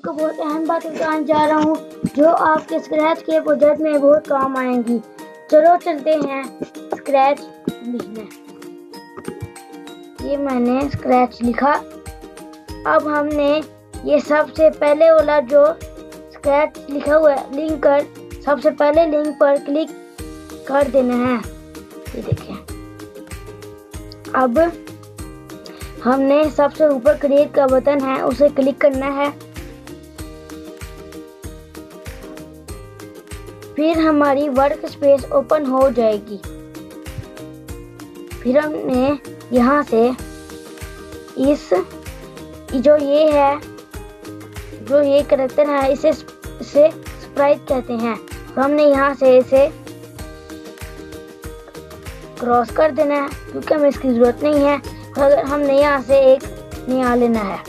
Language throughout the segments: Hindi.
आपको बहुत अहम बात बताने जा रहा हूँ जो आपके स्क्रैच के प्रोजेक्ट में बहुत काम आएंगी। चलो चलते हैं स्क्रैच लिखने। ये मैंने स्क्रैच लिखा। अब हमने ये सबसे पहले वाला जो स्क्रैच लिखा हुआ है लिंक कर सबसे पहले लिंक पर क्लिक कर देना है। ये देखें। अब हमने सबसे ऊपर क्रिएट का बटन है उसे क्लिक करना है। फिर हमारी वर्क स्पेस ओपन हो जाएगी। फिर हमने यहाँ से इस जो ये कैरेक्टर है इसे स्प्राइट कहते हैं। तो हमने यहाँ से इसे क्रॉस कर देना है क्योंकि हमें इसकी जरूरत नहीं है। अगर हमने यहाँ से एक नया लेना है,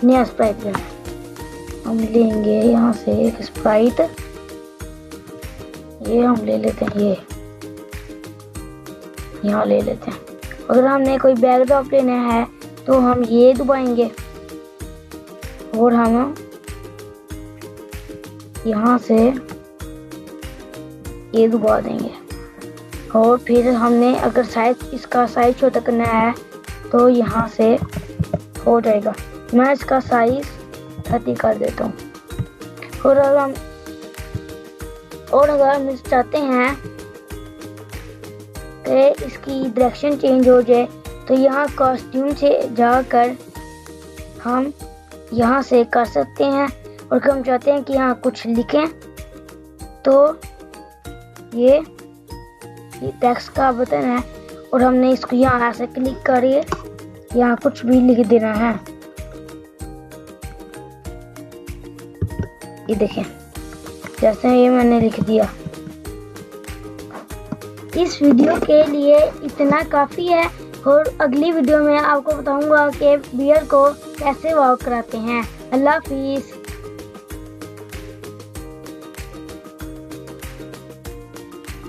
नया स्प्राइट लेना है, हम लेंगे यहाँ से एक स्प्राइट। ये हम ले लेते हैं, ये यहाँ ले लेते हैं। अगर हमने कोई बैकड्रॉप लेना है तो हम ये दबाएंगे और हम यहाँ से ये दबा देंगे। और फिर हमने अगर इसका साइज छोटा करना है तो यहाँ से हो जाएगा। मैं इसका साइज 30 कर देता हूँ। और अगर हम चाहते हैं कि इसकी डायरेक्शन चेंज हो जाए तो यहाँ कॉस्ट्यूम से जाकर हम यहाँ से कर सकते हैं। और अगर हम चाहते हैं कि यहाँ कुछ लिखें तो ये टेक्स्ट का बटन है और हमने इसको यहाँ से क्लिक करिए, यहाँ कुछ भी लिख देना है। ये देखें, जैसे ये मैंने लिख दिया। इस वीडियो के लिए इतना काफ़ी है और अगली वीडियो में आपको बताऊंगा कि बियर को कैसे वॉक कराते हैं। अल्लाह हाफिज़।